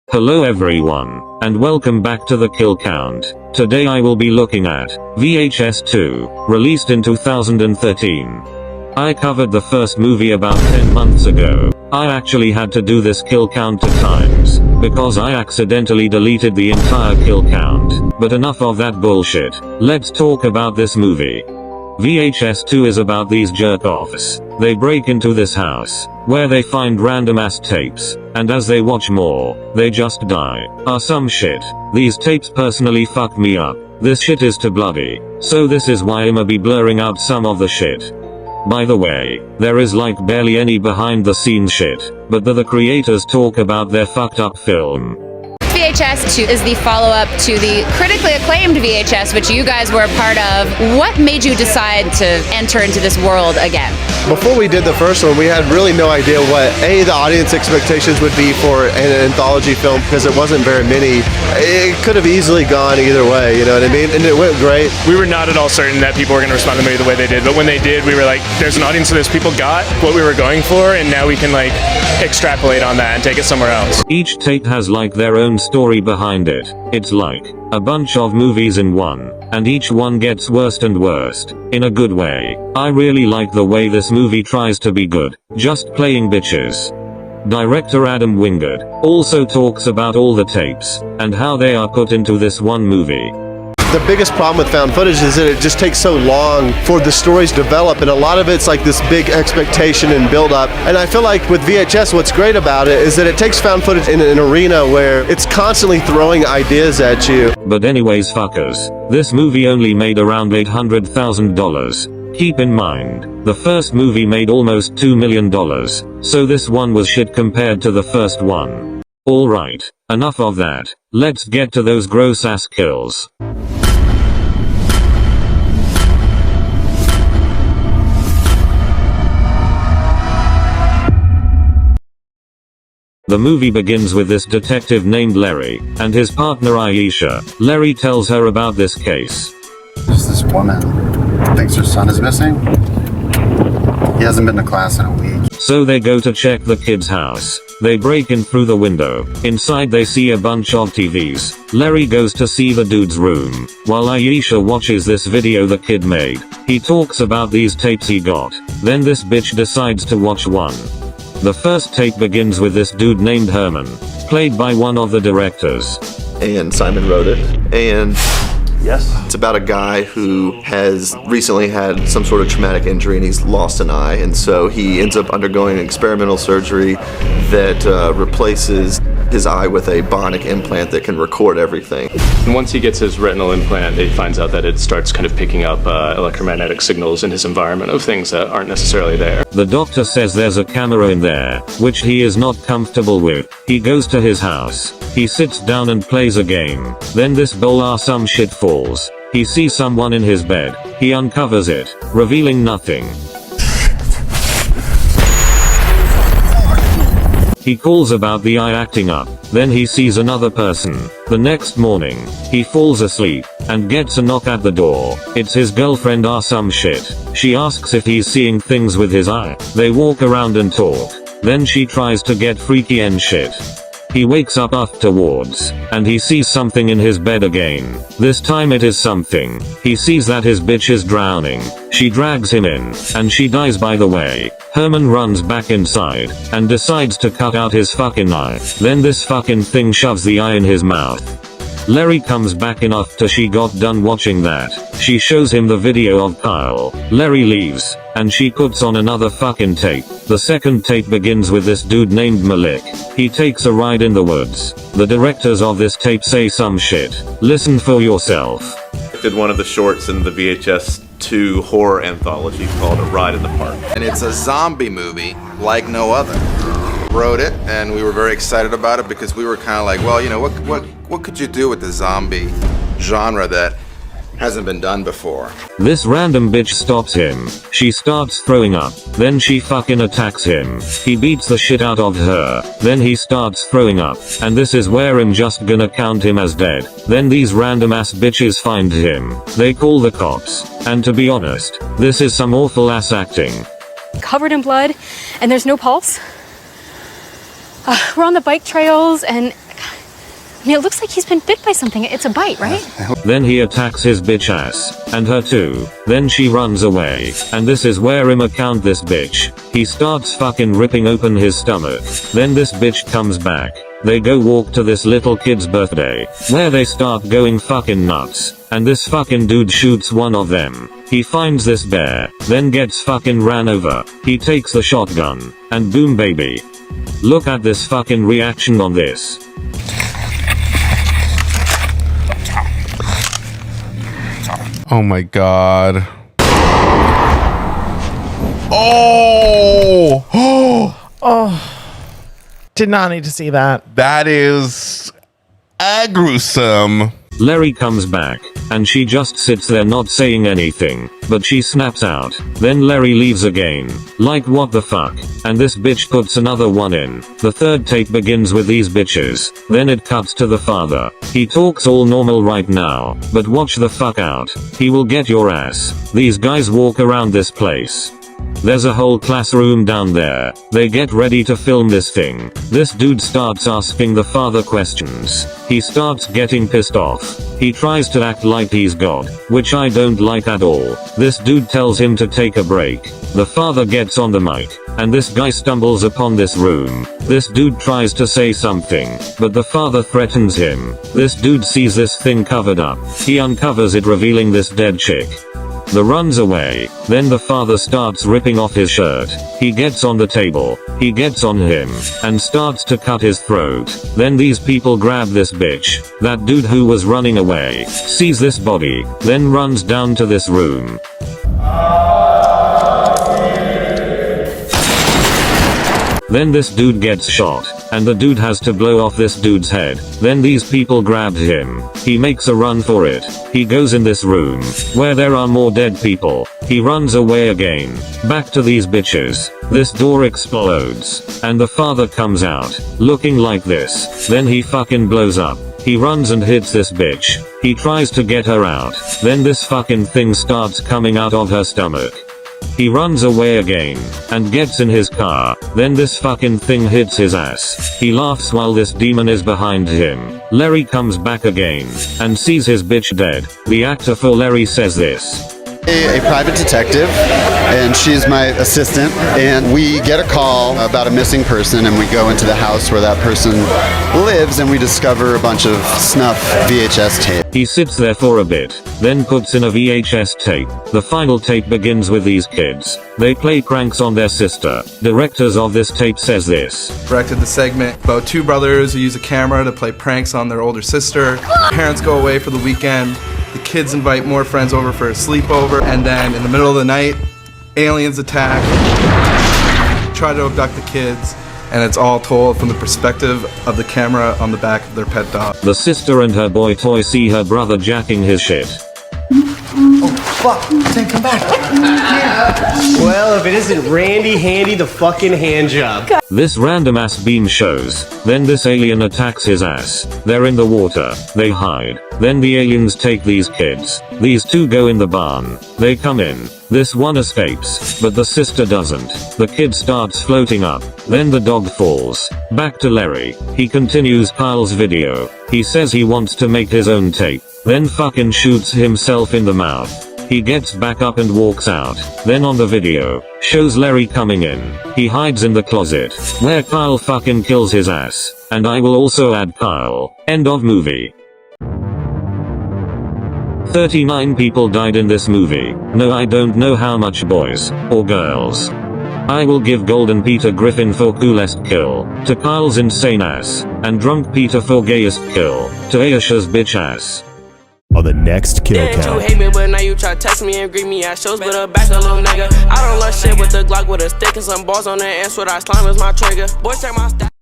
Hello everyone, and welcome back to the Kill Count. Today I will be looking at VHS 2, released in 2013. I covered the first movie about 10 months ago. I actually had to do this kill count 2 times, because I accidentally deleted the entire kill count. But enough of that bullshit. Let's talk about this movie. VHS 2 is about these jerk-offs. They break into this house, where they find random ass tapes, and as they watch more, they just die. Some shit. These tapes personally fuck me up. This shit is too bloody. So this is why I'ma be blurring out some of the shit. By the way, there is like barely any behind the scenes shit, but the creators talk about their fucked up film. VHS 2 is the follow-up to the critically acclaimed VHS, which you guys were a part of. What made you decide to enter into this world again? Before we did the first one, we had really no idea what the audience expectations would be for an anthology film, because it wasn't very many. It could have easily gone either way, you know what I mean? And it went great. We were not at all certain that people were going to respond to the movie the way they did, but when they did, we were like, there's an audience of this, people got what we were going for, and now we can like extrapolate on that and take it somewhere else. Each tape has like their own story behind it. It's like a bunch of movies in one, and each one gets worse and worse, in a good way. I really like the way this movie tries to be good, just playing bitches. Director Adam Wingard also talks about all the tapes, and how they are put into this one movie. The biggest problem with found footage is that it just takes so long for the stories to develop, and a lot of it's like this big expectation and build up. And I feel like with VHS, what's great about it is that it takes found footage in an arena where it's constantly throwing ideas at you. But anyways fuckers, this movie only made around $800,000. Keep in mind, the first movie made almost $2 million, so this one was shit compared to the first one. Alright, enough of that, let's get to those gross ass kills. The movie begins with this detective named Larry, and his partner Aisha. Larry tells her about this case. There's this woman thinks her son is missing. He hasn't been to class in a week. So they go to check the kid's house. They break in through the window. Inside they see a bunch of TVs. Larry goes to see the dude's room, while Aisha watches this video the kid made. He talks about these tapes he got. Then this bitch decides to watch one. The first tape begins with this dude named Herman, played by one of the directors. And Simon wrote it, and yes, it's about a guy who has recently had some sort of traumatic injury and he's lost an eye, and so he ends up undergoing experimental surgery that replaces his eye with a bionic implant that can record everything. and once he gets his retinal implant, he finds out that it starts kind of picking up electromagnetic signals in his environment of things that aren't necessarily there. The doctor says there's a camera in there, which he is not comfortable with. He goes to his house. He sits down and plays a game. Then this some shit falls. He sees someone in his bed. He uncovers it, revealing nothing. He calls about the eye acting up. Then he sees another person. The next morning, he falls asleep, and gets a knock at the door. It's his girlfriend or some shit. She asks if he's seeing things with his eye. They walk around and talk. Then she tries to get freaky and shit. He wakes up afterwards, and he sees something in his bed again. This time it is something. He sees that his bitch is drowning. She drags him in, and she dies by the way. Herman runs back inside, and decides to cut out his fucking eye. Then this fucking thing shoves the eye in his mouth. Larry comes back in after she got done watching that. She shows him the video of Kyle. Larry leaves, and she puts on another fucking tape. The second tape begins with this dude named Malik. He takes a ride in the woods. The directors of this tape say some shit. Listen for yourself. I did one of the shorts in the VHS 2 horror anthology called A Ride in the Park. And it's a zombie movie like no other. Wrote it, and we were very excited about it because we were kind of like, well, you know, what could you do with the zombie genre that hasn't been done before? This random bitch stops him. She starts throwing up. Then she fucking attacks him. He beats the shit out of her. Then he starts throwing up. And this is where I'm just gonna count him as dead. Then these random ass bitches find him. They call the cops. And to be honest, this is some awful ass acting. covered in blood, and there's no pulse. We're on the bike trails, and I mean, it looks like he's been bit by something. It's a bite, right? Then he attacks his bitch ass, and her too. Then she runs away, and this is where I'ma count this bitch. He starts fucking ripping open his stomach. Then this bitch comes back. They go walk to this little kid's birthday, where they start going fucking nuts, and this fucking dude shoots one of them. He finds this bear, then gets fucking ran over. He takes the shotgun, and boom baby. Look at this fucking reaction on this. Oh my god. Oh! Oh. Did not need to see that. That is gruesome. Larry comes back, and she just sits there not saying anything, but she snaps out. Then Larry leaves again. Like what the fuck? And this bitch puts another one in. The third tape begins with these bitches. Then it cuts to the father. He talks all normal right now, but watch the fuck out. He will get your ass. These guys walk around this place. There's a whole classroom down there. They get ready to film this thing. This dude starts asking the father questions. He starts getting pissed off. He tries to act like he's God, which I don't like at all. This dude tells him to take a break. The father gets on the mic, and this guy stumbles upon this room. This dude tries to say something, but the father threatens him. This dude sees this thing covered up. He uncovers it, revealing this dead chick. The runs away. Then the father starts ripping off his shirt. He gets on the table. He gets on him, and starts to cut his throat. Then these people grab this bitch. That dude who was running away sees this body, then runs down to this room. Then this dude gets shot, and the dude has to blow off this dude's head. Then these people grabbed him. He makes a run for it. He goes in this room, where there are more dead people. He runs away again. Back to these bitches. This door explodes, and the father comes out, looking like this. Then he fucking blows up. He runs and hits this bitch. He tries to get her out. Then this fucking thing starts coming out of her stomach. He runs away again, and gets in his car. Then this fucking thing hits his ass. He laughs while this demon is behind him. Larry comes back again, and sees his bitch dead. The actor for Larry says this. A private detective, and she's my assistant, and we get a call about a missing person, and we go into the house where that person lives, and we discover a bunch of snuff VHS tape. He sits there for a bit, then puts in a VHS tape. The final tape begins with these kids. They play pranks on their sister. Directors of this tape says this. Directed the segment about two brothers who use a camera to play pranks on their older sister. Parents go away for the weekend. The kids invite more friends over for a sleepover, and then in the middle of the night, aliens attack, try to abduct the kids, and it's all told from the perspective of the camera on the back of their pet dog. The sister and her boy toy see her brother jacking his shit. Oh, fuck. Then come back. Well, if it isn't Randy Handy the fucking hand job. This random ass beam shows. Then this alien attacks his ass. They're in the water. They hide. Then the aliens take these kids. These two go in the barn. They come in. This one escapes, but the sister doesn't. The kid starts floating up. Then the dog falls. Back to Larry. He continues Kyle's video. He says he wants to make his own tape. Then fucking shoots himself in the mouth. He gets back up and walks out. Then on the video, shows Larry coming in. He hides in the closet, where Kyle fucking kills his ass. And I will also add Kyle. End of movie. 39 people died in this movie. No, I don't know how much boys, or girls. I will give Golden Peter Griffin for coolest kill, to Kyle's insane ass, and Drunk Peter for gayest kill, to Ayesha's bitch ass. On the next kill count. You hate me, but now you try to text me and greet me at shows, but a back a little nigga. I don't love shit with the Glock with a stick and some balls on there, and sweat I slime is my trigger. Boys check my stats.